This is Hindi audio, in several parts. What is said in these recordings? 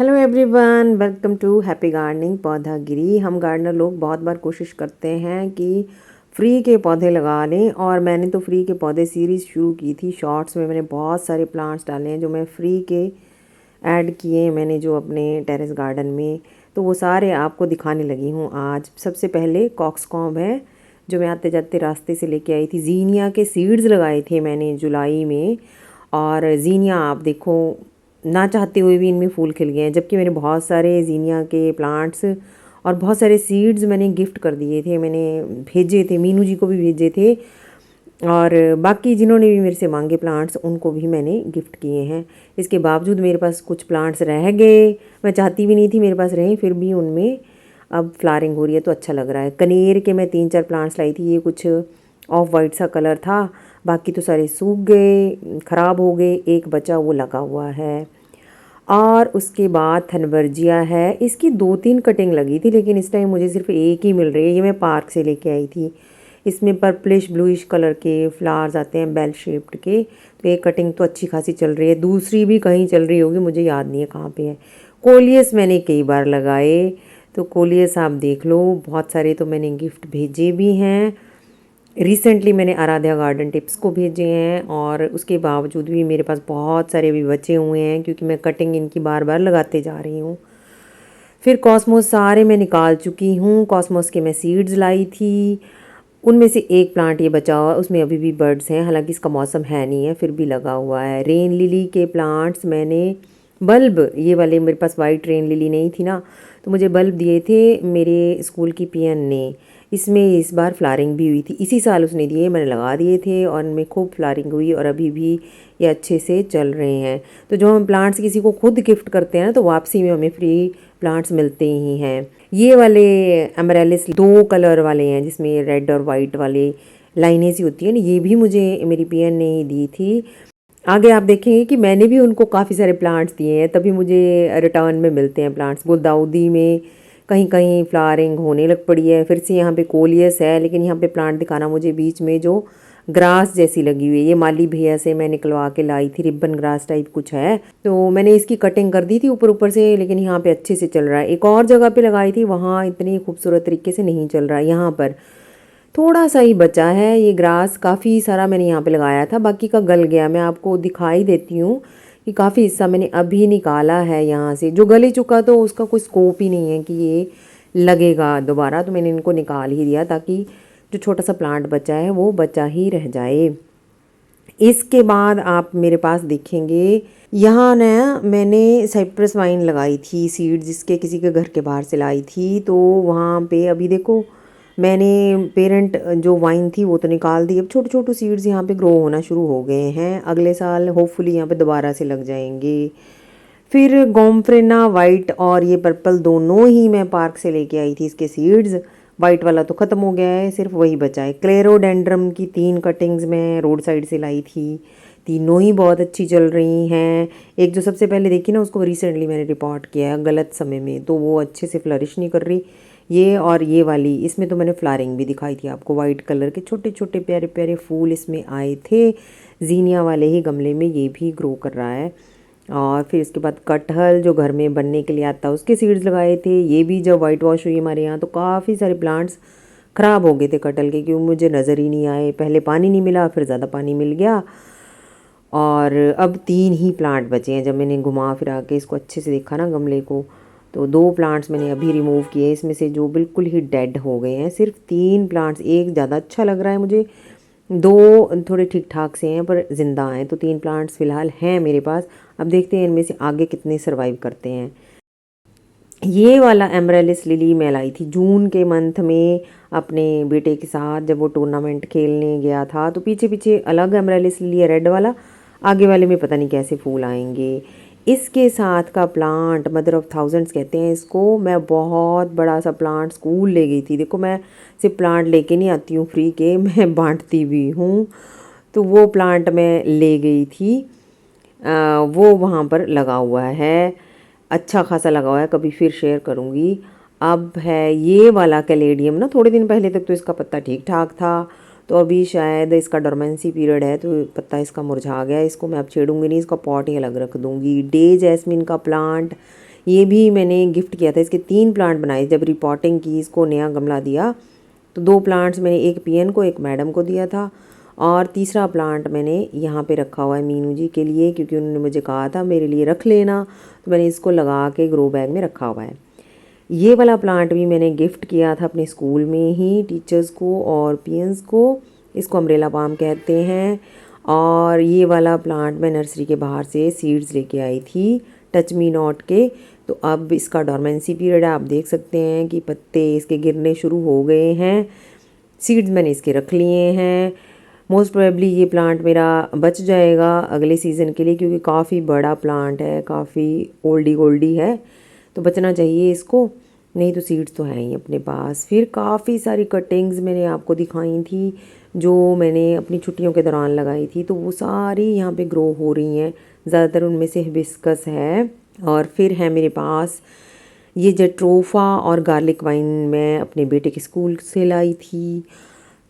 Hello everyone, welcome to happy gardening Paudhagiri. हम गार्डनर लोग बहुत बार कोशिश करते हैं कि फ्री के पौधे लगा लें, और मैंने तो फ्री के पौधे सीरीज़ शुरू की थी। शॉर्ट्स में मैंने बहुत सारे प्लांट्स डाले हैं जो मैं फ्री के ऐड किए मैंने जो अपने टेरेस गार्डन में, तो वो सारे आपको दिखाने लगी हूँ आज। सबसे पहले कॉक्सकॉम्ब है जो मैं आते जाते रास्ते से लेके आई थी। जीनिया के सीड्स लगाए थे मैंने जुलाई में, और जीनिया आप देखो ना चाहते हुए भी इनमें फूल खिल गए हैं, जबकि मैंने बहुत सारे जीनिया के प्लांट्स और बहुत सारे सीड्स मैंने गिफ्ट कर दिए थे, मैंने भेजे थे, मीनू जी को भी भेजे थे, और बाकी जिन्होंने भी मेरे से मांगे प्लांट्स उनको भी मैंने गिफ्ट किए हैं। इसके बावजूद मेरे पास कुछ प्लांट्स रह गए, मैं चाहती भी नहीं थी मेरे पास रहें, फिर भी उनमें अब फ्लावरिंग हो रही है तो अच्छा लग रहा है। कनेर के मैं 3-4 प्लांट्स लाई थी, ये कुछ ऑफ वाइट सा कलर था, बाकी तो सारे सूख गए, ख़राब हो गए, एक बचा वो लगा हुआ है। और उसके बाद थनवर्जिया है, इसकी 2-3 कटिंग लगी थी, लेकिन इस टाइम मुझे सिर्फ एक ही मिल रही है। ये मैं पार्क से लेके आई थी। इसमें पर्पलिश ब्लूइश कलर के फ्लावर्स आते हैं बेल शेप्ड के, तो एक कटिंग तो अच्छी खासी चल रही है, दूसरी भी कहीं चल रही होगी, मुझे याद नहीं है कहाँ पे है। कोलियस मैंने कई बार लगाए, तो कोलियस आप देख लो, बहुत सारे तो मैंने गिफ्ट भेजे भी हैं। रिसेंटली मैंने आराध्या गार्डन टिप्स को भेजे हैं, और उसके बावजूद भी मेरे पास बहुत सारे भी बचे हुए हैं, क्योंकि मैं कटिंग इनकी बार बार लगाते जा रही हूँ। फिर कॉस्मोस सारे मैं निकाल चुकी हूँ। कॉस्मोस के मैं सीड्स लाई थी, उनमें से एक प्लांट ये बचा हुआ, उसमें अभी भी बर्ड्स हैं, हालांकि इसका मौसम है नहीं है, फिर भी लगा हुआ है। रेन लिली के प्लांट्स मैंने बल्ब, ये वाले मेरे पास वाइट रेन लिली नहीं थी ना, तो मुझे बल्ब दिए थे मेरे स्कूल की पीएन ने। इसमें इस बार फ्लावरिंग भी हुई थी, इसी साल उसने दिए, मैंने लगा दिए थे और इनमें खूब फ्लावरिंग हुई, और अभी भी ये अच्छे से चल रहे हैं। तो जो हम प्लांट्स किसी को खुद गिफ्ट करते हैं ना, तो वापसी में हमें फ्री प्लांट्स मिलते ही हैं। ये वाले एमरेलिस 2 कलर वाले हैं, जिसमें रेड और वाइट वाले लाइनें सी होती है ना, ये भी मुझे मेरी पीएन ने ही दी थी। आगे आप देखेंगे कि मैंने भी उनको काफ़ी सारे प्लांट्स दिए हैं, तभी मुझे रिटर्न में मिलते हैं प्लांट्स। गुलदाउदी में कहीं कहीं फ्लावरिंग होने लग पड़ी है, फिर से यहाँ पे कोलियस है, लेकिन यहाँ पे प्लांट दिखाना मुझे बीच में जो ग्रास जैसी लगी हुई है, ये माली भैया से मैं निकलवा के लाई थी, रिबन ग्रास टाइप कुछ है, तो मैंने इसकी कटिंग कर दी थी ऊपर ऊपर से, लेकिन यहाँ पे अच्छे से चल रहा है। एक और जगह पे लगाई थी, वहाँ इतनी खूबसूरत तरीके से नहीं चल रहा है, यहाँ पर थोड़ा सा ही बचा है। ये ग्रास काफ़ी सारा मैंने यहाँ पे लगाया था, बाकी का गल गया। मैं आपको दिखाई देती हूँ कि काफ़ी हिस्सा मैंने अभी निकाला है यहाँ से, जो गल ही चुका तो उसका कोई स्कोप ही नहीं है कि ये लगेगा दोबारा, तो मैंने इनको निकाल ही दिया ताकि जो छोटा सा प्लांट बचा है वो बचा ही रह जाए। इसके बाद आप मेरे पास देखेंगे, यहाँ ना मैंने साइप्रस वाइन लगाई थी, सीड्स जिसके किसी के घर के बाहर से लाई थी, तो वहाँ पे अभी देखो मैंने पेरेंट जो वाइन थी वो तो निकाल दी, अब छोटे छोटे सीड्स यहाँ पे ग्रो होना शुरू हो गए हैं, अगले साल होपफुली यहाँ पे दोबारा से लग जाएंगे। फिर गोम्फ्रेना वाइट और ये पर्पल दोनों ही मैं पार्क से लेके आई थी, इसके सीड्स। वाइट वाला तो ख़त्म हो गया है, सिर्फ वही बचा है। क्लेरोडेंड्रम की 3 कटिंग्स मैं रोड साइड से लाई थी, तीनों ही बहुत अच्छी चल रही हैं। एक जो सबसे पहले देखी ना, उसको रिसेंटली मैंने रिपोर्ट किया है गलत समय में, तो वो अच्छे से फ्लरिश नहीं कर रही। ये और ये वाली, इसमें तो मैंने फ्लावरिंग भी दिखाई थी आपको, वाइट कलर के छोटे छोटे प्यारे प्यारे फूल इसमें आए थे। जीनिया वाले ही गमले में ये भी ग्रो कर रहा है। और फिर इसके बाद कटहल जो घर में बनने के लिए आता है, उसके सीड्स लगाए थे। ये भी जब वाइट वॉश हुई हमारे यहाँ, तो काफ़ी सारे प्लांट्स ख़राब हो गए थे कटहल के, क्योंकि मुझे नज़र ही नहीं आए, पहले पानी नहीं मिला, फिर ज़्यादा पानी मिल गया, और अब 3 ही प्लांट बचे हैं। जब मैंने घुमा फिरा के इसको अच्छे से देखा ना गमले को, तो 2 प्लांट्स मैंने अभी रिमूव किए इसमें से, जो बिल्कुल ही डेड हो गए हैं। सिर्फ 3 प्लांट्स, एक ज़्यादा अच्छा लग रहा है मुझे, 2 थोड़े ठीक ठाक से हैं पर ज़िंदा हैं, तो 3 प्लांट्स फ़िलहाल हैं मेरे पास। अब देखते हैं इनमें से आगे कितने सर्वाइव करते हैं। ये वाला एमरेलिस लिली मैं लाई थी जून के मंथ में अपने बेटे के साथ, जब वो टूर्नामेंट खेलने गया था, तो पीछे पीछे अलग एमरेलिस लिली है रेड वाला, आगे वाले में पता नहीं कैसे फूल आएंगे। इसके साथ का प्लांट मदर ऑफ थाउजेंड्स कहते हैं इसको, मैं बहुत बड़ा सा प्लांट स्कूल ले गई थी। देखो मैं सिर्फ प्लांट लेके नहीं आती हूँ फ्री के, मैं बांटती भी हूँ, तो वो प्लांट मैं ले गई थी। वो वहाँ पर लगा हुआ है, अच्छा खासा लगा हुआ है, कभी फिर शेयर करूँगी। अब है ये वाला कैलेडियम ना, थोड़े दिन पहले तक तो इसका पत्ता ठीक ठाक था, तो अभी शायद इसका डोरमेंसी पीरियड है, तो पत्ता इसका मुरझा गया, इसको मैं अब छेड़ूंगी नहीं, इसका पॉट ही अलग रख दूंगी। डे जैस्मिन का प्लांट, ये भी मैंने गिफ्ट किया था। इसके 3 प्लांट बनाए जब रिपोर्टिंग की, इसको नया गमला दिया तो 2 प्लांट्स मैंने एक पीएन को एक मैडम को दिया था और तीसरा प्लांट मैंने यहाँ पे रखा हुआ है मीनू जी के लिए, क्योंकि उन्होंने मुझे कहा था मेरे लिए रख लेना, तो मैंने इसको लगा के ग्रो बैग में रखा हुआ है। ये वाला प्लांट भी मैंने गिफ्ट किया था अपने स्कूल में ही टीचर्स को और पीएन्स को। इसको अम्ब्रेला पाम कहते हैं। और ये वाला प्लांट मैं नर्सरी के बाहर से सीड्स लेके आई थी टच मी नॉट के। तो अब इसका डॉर्मेंसी पीरियड है, आप देख सकते हैं कि पत्ते इसके गिरने शुरू हो गए हैं। सीड्स मैंने इसके रख लिए हैं। मोस्ट प्रोबेबली ये प्लांट मेरा बच जाएगा अगले सीज़न के लिए, क्योंकि काफ़ी बड़ा प्लांट है, काफ़ी ओल्डी गोल्डी है, तो बचना चाहिए इसको। नहीं तो सीड्स तो हैं ही अपने पास। फिर काफ़ी सारी कटिंग्स मैंने आपको दिखाई थी जो मैंने अपनी छुट्टियों के दौरान लगाई थी, तो वो सारी यहाँ पे ग्रो हो रही हैं। ज़्यादातर उनमें से हिबिस्कस है। और फिर है मेरे पास ये जेट्रोफा और गार्लिक वाइन मैं अपने बेटे के स्कूल से लाई थी,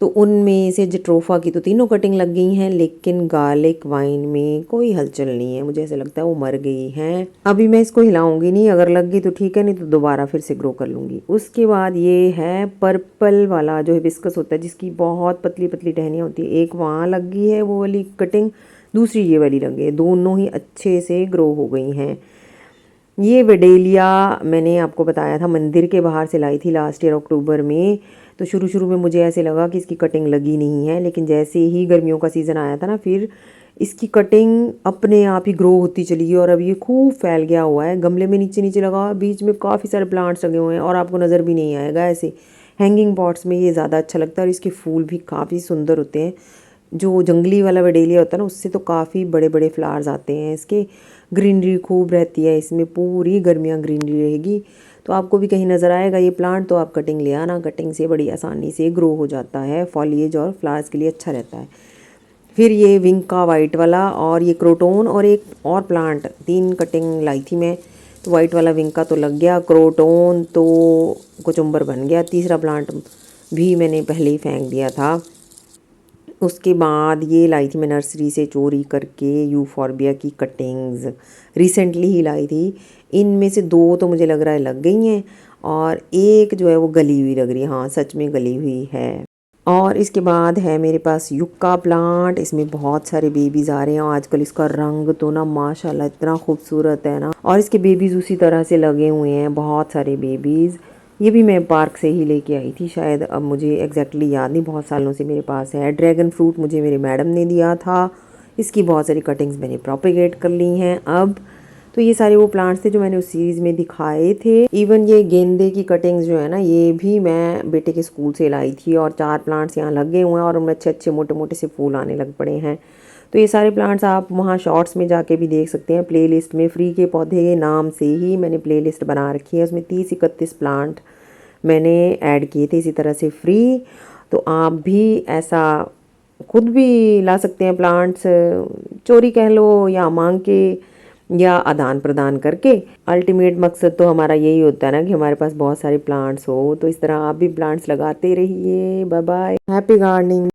तो उनमें से जेट्रोफा की तो तीनों कटिंग लग गई हैं, लेकिन गार्लिक वाइन में कोई हलचल नहीं है, मुझे ऐसा लगता है वो मर गई हैं। अभी मैं इसको हिलाऊंगी नहीं, अगर लग गई तो ठीक है, नहीं तो दोबारा फिर से ग्रो कर लूँगी। उसके बाद ये है पर्पल वाला जो हिबिस्कस होता है, जिसकी बहुत पतली पतली टहनियाँ होती है। एक वहाँ लग गई है वो वाली कटिंग, दूसरी ये वाली लग गई है, दोनों ही अच्छे से ग्रो हो गई हैं। ये वेडेलिया मैंने आपको बताया था मंदिर के बाहर से लाई थी लास्ट ईयर अक्टूबर में। तो शुरू में मुझे ऐसे लगा कि इसकी कटिंग लगी नहीं है, लेकिन जैसे ही गर्मियों का सीज़न आया था ना, फिर इसकी कटिंग अपने आप ही ग्रो होती चली गई और अब ये खूब फैल गया हुआ है। गमले में नीचे नीचे लगा, बीच में काफ़ी सारे प्लांट्स लगे हुए हैं और आपको नज़र भी नहीं आएगा। ऐसे हैंगिंग पॉट्स में ये ज़्यादा अच्छा लगता है और इसके फूल भी काफ़ी सुंदर होते हैं। जो जंगली वाला वेडेलिया होता है ना, उससे तो काफ़ी बड़े बड़े फ्लावर्स आते हैं इसके। ग्रीनरी खूब रहती है इसमें, पूरी गर्मियाँ ग्रीनरी रहेगी। तो आपको भी कहीं नज़र आएगा ये प्लांट तो आप कटिंग ले आना, कटिंग से बड़ी आसानी से ग्रो हो जाता है। फॉलिएज और फ्लावर्स के लिए अच्छा रहता है। फिर ये विंका वाइट वाला और ये क्रोटोन और एक और प्लांट, 3 कटिंग लाई थी मैं। तो वाइट वाला विंका तो लग गया, क्रोटोन तो कुचुम्बर बन गया, तीसरा प्लांट भी मैंने पहले ही फेंक दिया था। उसके बाद ये लाई थी मैं नर्सरी से चोरी करके यूफॉर्बिया की कटिंग्स, रिसेंटली ही लाई थी। इनमें से 2 तो मुझे लग रहा है लग गई हैं और एक जो है वो गली हुई लग रही है। हाँ, सच में गली हुई है। और इसके बाद है मेरे पास युक्का प्लांट, इसमें बहुत सारे बेबीज़ आ रहे हैं और आजकल इसका रंग तो ना माशाल्लाह इतना खूबसूरत है ना। और इसके बेबीज़ उसी तरह से लगे हुए हैं, बहुत सारे बेबीज़। ये भी मैं पार्क से ही लेके आई थी शायद, अब मुझे एग्जैक्टली याद नहीं, बहुत सालों से मेरे पास है। ड्रैगन फ्रूट मुझे मेरे मैडम ने दिया था, इसकी बहुत सारी कटिंग्स मैंने प्रोपेगेट कर ली हैं अब। तो ये सारे वो प्लांट्स थे जो मैंने उस सीरीज़ में दिखाए थे। इवन ये गेंदे की कटिंग्स जो है ना, ये भी मैं बेटे के स्कूल से लाई थी और 4 प्लांट्स यहाँ लग गए हुए हैं और उनमें अच्छे अच्छे मोटे मोटे से फूल आने लग पड़े हैं। तो ये सारे प्लांट्स आप वहाँ शॉर्ट्स में जाके भी देख सकते हैं। प्लेलिस्ट में फ्री के पौधे के नाम से ही मैंने प्लेलिस्ट बना रखी है, उसमें 30-31 प्लांट मैंने ऐड किए थे इसी तरह से फ्री। तो आप भी ऐसा खुद भी ला सकते हैं प्लांट्स, चोरी कह लो या मांग के या आदान प्रदान करके। अल्टीमेट मकसद तो हमारा यही होता है ना कि हमारे पास बहुत सारे प्लांट्स हो। तो इस तरह आप भी प्लांट्स लगाते रहिए। Bye bye, happy gardening.